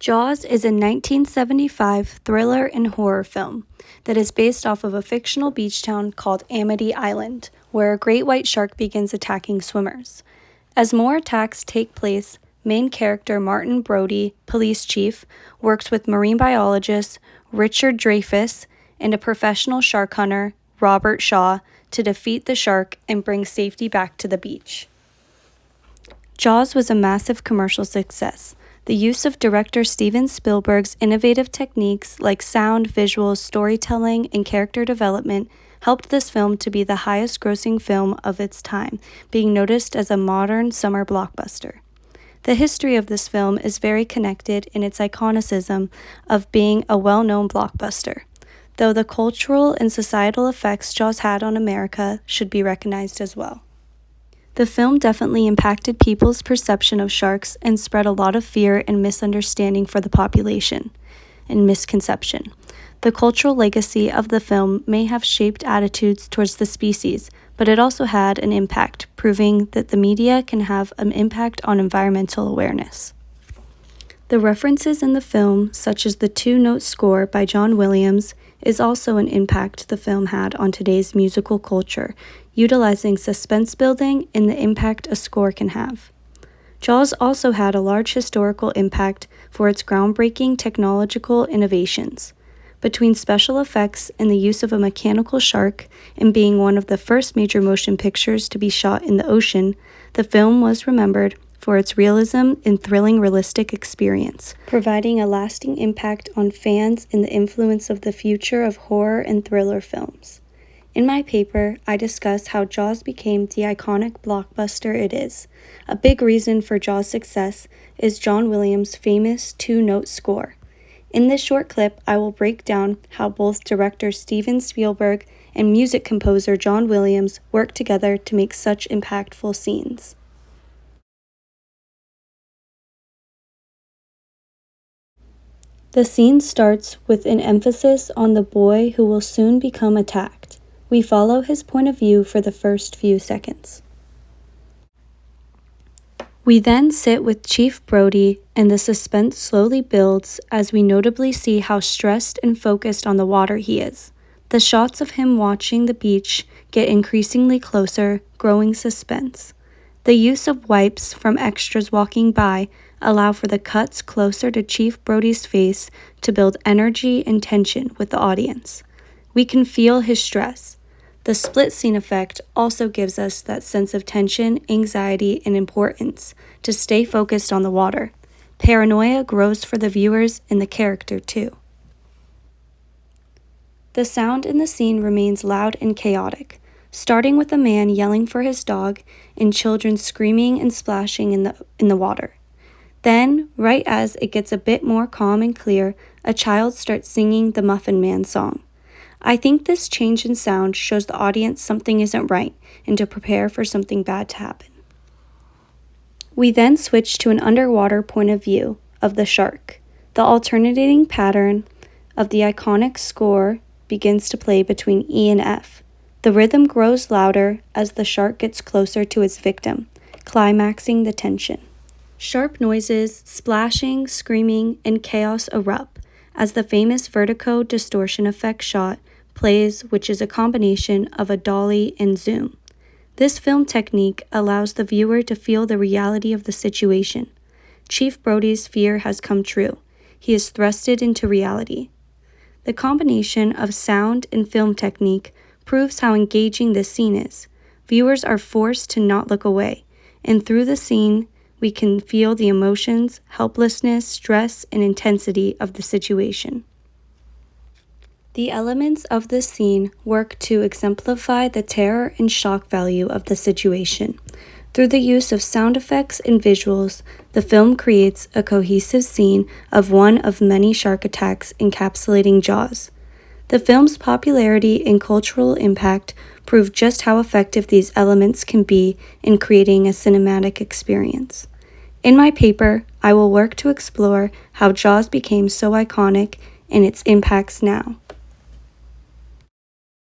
Jaws is a 1975 thriller and horror film that is based off of a fictional beach town called Amity Island, where a great white shark begins attacking swimmers. As more attacks take place, main character Martin Brody, police chief, works with marine biologist Richard Dreyfuss and a professional shark hunter, Robert Shaw, to defeat the shark and bring safety back to the beach. Jaws was a massive commercial success. The use of director Steven Spielberg's innovative techniques like sound, visuals, storytelling, and character development helped this film to be the highest-grossing film of its time, being noticed as a modern summer blockbuster. The history of this film is very connected in its iconicism of being a well-known blockbuster, though the cultural and societal effects Jaws had on America should be recognized as well. The film definitely impacted people's perception of sharks and spread a lot of fear and misunderstanding for the population, and misconception. The cultural legacy of the film may have shaped attitudes towards the species, but it also had an impact, proving that the media can have an impact on environmental awareness. The references in the film, such as the two-note score by John Williams, is also an impact the film had on today's musical culture, utilizing suspense building and the impact a score can have. Jaws also had a large historical impact for its groundbreaking technological innovations. Between special effects and the use of a mechanical shark and being one of the first major motion pictures to be shot in the ocean, the film was remembered for its realism and thrilling realistic experience, providing a lasting impact on fans and the influence of the future of horror and thriller films. In my paper, I discuss how Jaws became the iconic blockbuster it is. A big reason for Jaws' success is John Williams' famous two-note score. In this short clip, I will break down how both director Steven Spielberg and music composer John Williams worked together to make such impactful scenes. The scene starts with an emphasis on the boy who will soon become attacked. We follow his point of view for the first few seconds. We then sit with Chief Brody, and the suspense slowly builds as we notably see how stressed and focused on the water he is. The shots of him watching the beach get increasingly closer, growing suspense. The use of wipes from extras walking by allow for the cuts closer to Chief Brody's face to build energy and tension with the audience. We can feel his stress. The split scene effect also gives us that sense of tension, anxiety, and importance to stay focused on the water. Paranoia grows for the viewers and the character too. The sound in the scene remains loud and chaotic, starting with a man yelling for his dog and children screaming and splashing in the water. Then, right as it gets a bit more calm and clear, a child starts singing the Muffin Man song. I think this change in sound shows the audience something isn't right and to prepare for something bad to happen. We then switch to an underwater point of view of the shark. The alternating pattern of the iconic score begins to play between E and F. The rhythm grows louder as the shark gets closer to its victim, climaxing the tension. Sharp noises, splashing, screaming, and chaos erupt as the famous vertigo distortion effect shot plays, which is a combination of a dolly and zoom. This film technique allows the viewer to feel the reality of the situation. Chief Brody's fear has come true. He is thrusted into reality. The combination of sound and film technique proves how engaging this scene is. Viewers are forced to not look away, and through the scene, we can feel the emotions, helplessness, stress, and intensity of the situation. The elements of this scene work to exemplify the terror and shock value of the situation. Through the use of sound effects and visuals, the film creates a cohesive scene of one of many shark attacks encapsulating Jaws. The film's popularity and cultural impact prove just how effective these elements can be in creating a cinematic experience. In my paper, I will work to explore how Jaws became so iconic and its impacts now.